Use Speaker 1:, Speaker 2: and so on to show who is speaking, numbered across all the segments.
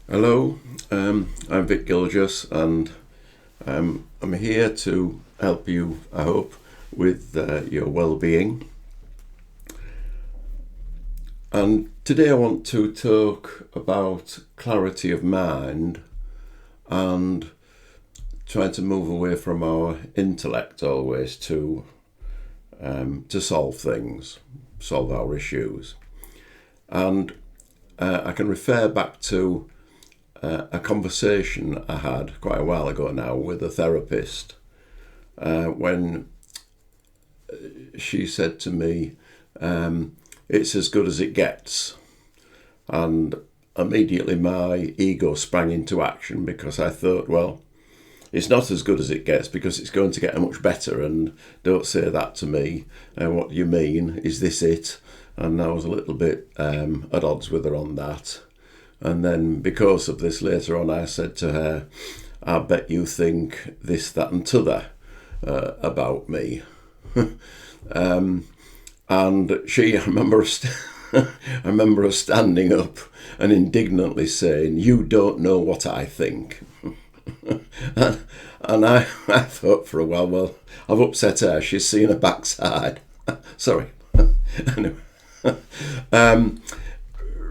Speaker 1: Hello, I'm Vic Gilgis, and I'm here to help you, I hope, with your well-being. And today I want to talk about clarity of mind and trying to move away from our intellect always to solve things, solve our issues. And I can refer back to a conversation I had quite a while ago now with a therapist when she said to me, it's as good as it gets. And immediately my ego sprang into action because I thought, well, it's not as good as it gets because it's going to get much better, and don't say that to me. What do you mean? Is this it? And I was a little bit at odds with her on that. And then because of this later on, I said to her, I bet you think this, that and t'other about me. And she, I remember her standing up and indignantly saying, "You don't know what I think." and I thought for a while, well, I've upset her. She's seen her backside. Sorry. Anyway.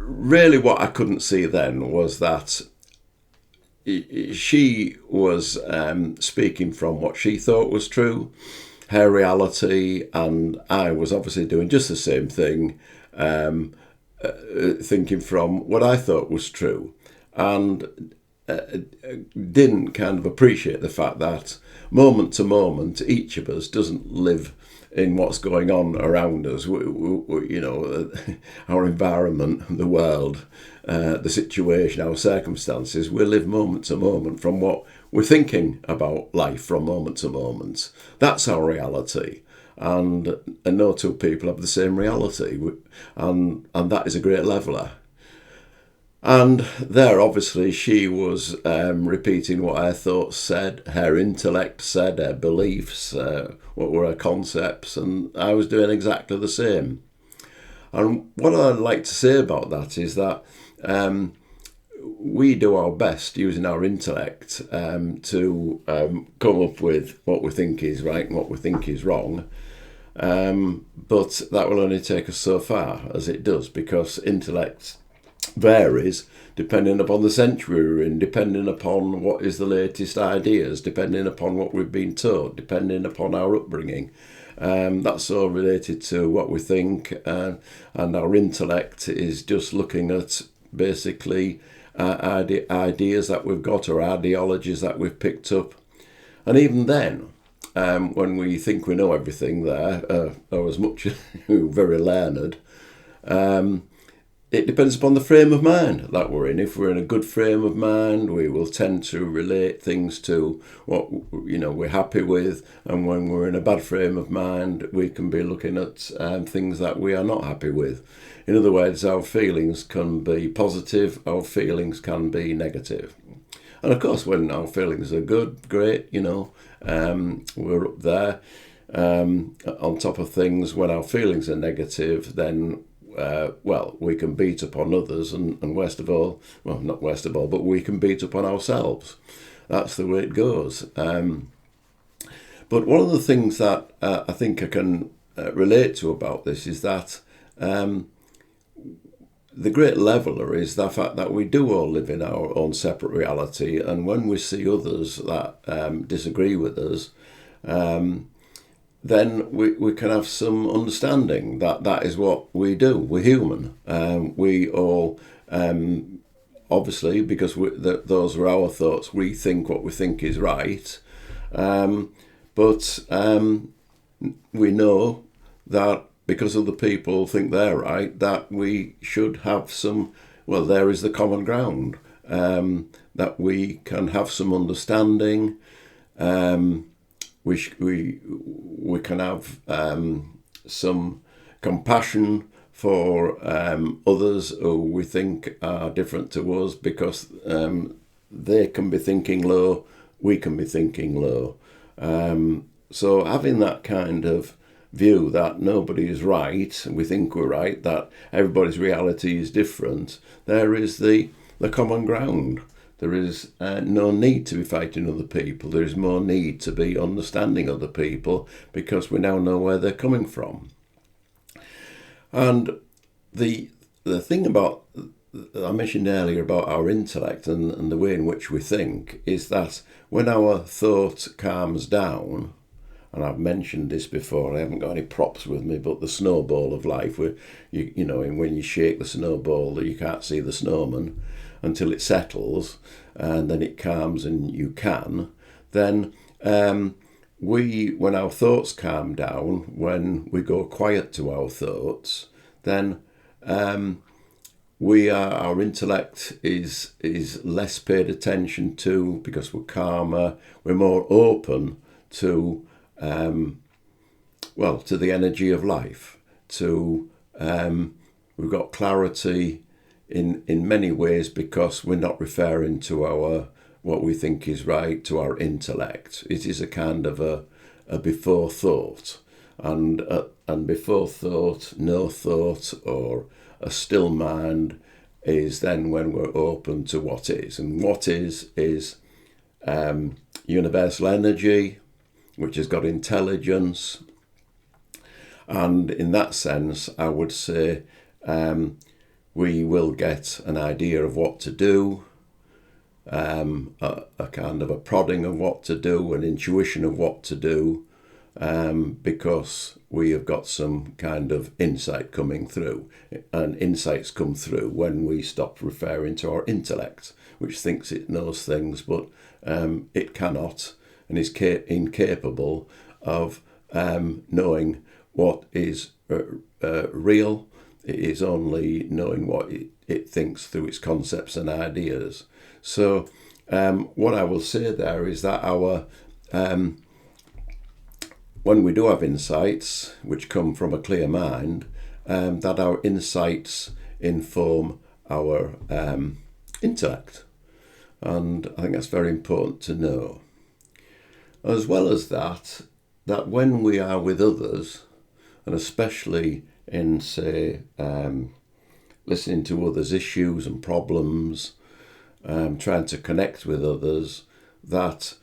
Speaker 1: Really what I couldn't see then was that she was speaking from what she thought was true, her reality, and I was obviously doing just the same thing, thinking from what I thought was true, and didn't kind of appreciate the fact that moment to moment each of us doesn't live in what's going on around us. Our environment, the world, the situation, our circumstances, we live moment to moment from what we're thinking about life from moment to moment. That's our reality. And no two people have the same reality. And that is a great leveller. And there, obviously, she was repeating what her thoughts said, her intellect said, her beliefs, what were her concepts, and I was doing exactly the same. And what I'd like to say about that is that we do our best using our intellect to come up with what we think is right and what we think is wrong. But that will only take us so far, as it does, because intellect varies depending upon the century we're in, depending upon what is the latest ideas, depending upon what we've been taught, depending upon our upbringing. That's all related to what we think, and our intellect is just looking at basically ideas that we've got or ideologies that we've picked up. And even then, when we think we know everything there, or as much as very learned, it depends upon the frame of mind that we're in. If we're in a good frame of mind, we will tend to relate things to what we're happy with, and when we're in a bad frame of mind, we can be looking at things that we are not happy with. In other words, our feelings can be positive, our feelings can be negative. And of course, when our feelings are good, great, we're up there on top of things. When our feelings are negative, then we can beat upon others, and worst of all, well, not worst of all, but we can beat upon ourselves. That's the way it goes. But one of the things that I think I can relate to about this is that the great leveller is the fact that we do all live in our own separate reality, and when we see others that disagree with us, then we can have some understanding that that is what we do. We're human. We all, obviously, because those are our thoughts, we think what we think is right. But we know that because other people think they're right, that we should have there is the common ground, that we can have some understanding. We can have some compassion for others who we think are different to us, because they can be thinking low, we can be thinking low. So having that kind of view that nobody is right, we think we're right, that everybody's reality is different, there is the the common ground. There is no need to be fighting other people. There is more need to be understanding other people because we now know where they're coming from. And the thing about I mentioned earlier about our intellect and the way in which we think is that when our thought calms down, and I've mentioned this before, I haven't got any props with me, but the snowball of life, where you know, when you shake the snowball, you can't see the snowman until it settles, and then it calms and you can. Then when our thoughts calm down, when we go quiet to our thoughts, then our intellect is less paid attention to because we're calmer, we're more open to to the energy of life. We've got clarity in many ways because we're not referring to our what we think is right, to our intellect. It is a kind of a before thought, and before thought, no thought, or a still mind is then when we're open to what is. And what is universal energy, which has got intelligence. And in that sense, I would say we will get an idea of what to do, a kind of a prodding of what to do, an intuition of what to do, because we have got some kind of insight coming through. And insights come through when we stop referring to our intellect, which thinks it knows things, but it cannot and is incapable of knowing what is real. It is only knowing what it thinks through its concepts and ideas. So what I will say there is that our when we do have insights which come from a clear mind, that our insights inform our intellect. And I think that's very important to know. As well as that when we are with others, and especially in, say, listening to others' issues and problems, trying to connect with others, that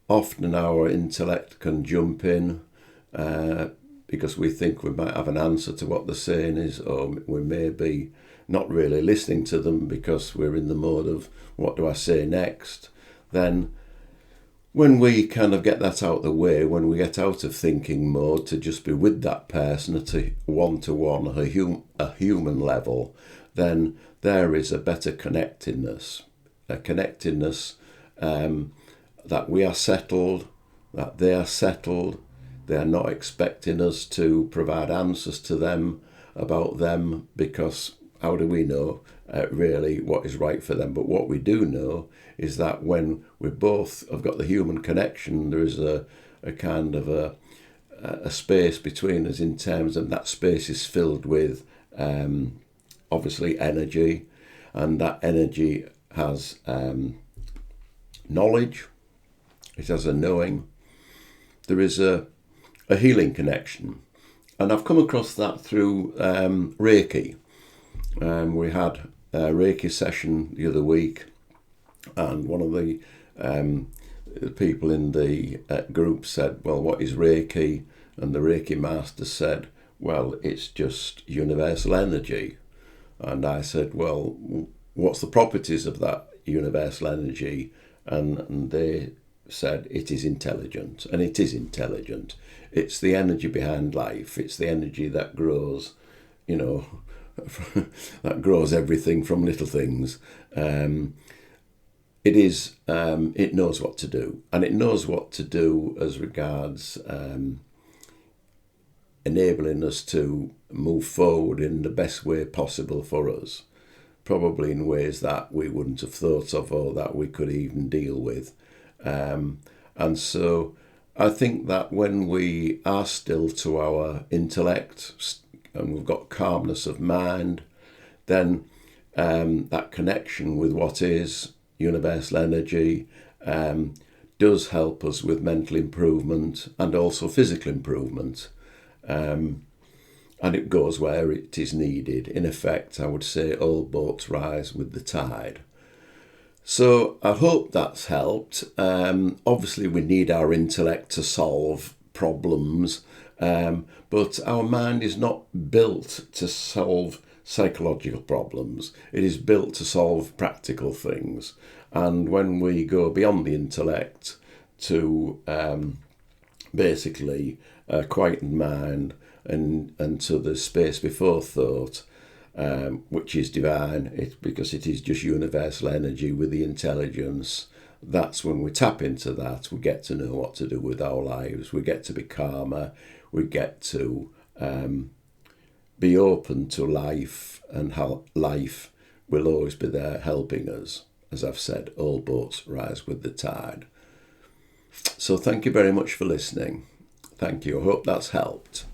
Speaker 1: often our intellect can jump in because we think we might have an answer to what they're saying is, or we may be not really listening to them because we're in the mode of what do I say next. Then when we kind of get that out of the way, when we get out of thinking mode to just be with that person at a one-to-one, a human level, then there is a better connectedness, that we are settled, that they are settled. They are not expecting us to provide answers to them about them, because how do we know really what is right for them? But what we do know is that when we both have got the human connection, there is a kind of a space between us, in terms of that space is filled with obviously energy, and that energy has knowledge, it has a knowing. There is a healing connection. And I've come across that through Reiki. We had a Reiki session the other week, and one of the people in the group said, well, what is Reiki? And the Reiki master said, well, it's just universal energy. And I said, well, what's the properties of that universal energy? And they said it is intelligent, and it is intelligent. It's the energy behind life. It's the energy that grows, that grows everything from little things. It knows what to do, and it knows what to do as regards enabling us to move forward in the best way possible for us, probably in ways that we wouldn't have thought of or that we could even deal with. And so I think that when we are still to our intellect and we've got calmness of mind, then that connection with what is universal energy does help us with mental improvement and also physical improvement. And it goes where it is needed. In effect, I would say all boats rise with the tide. So I hope that's helped. Obviously, we need our intellect to solve problems, but our mind is not built to solve psychological problems. It is built to solve practical things. And when we go beyond the intellect to basically quieten mind and to the space before thought, which is divine, because it is just universal energy with the intelligence. That's when we tap into that, we get to know what to do with our lives, we get to be calmer, we get to be open to life, and how life will always be there helping us. As I've said, all boats rise with the tide. So thank you very much for listening. Thank you. I hope that's helped.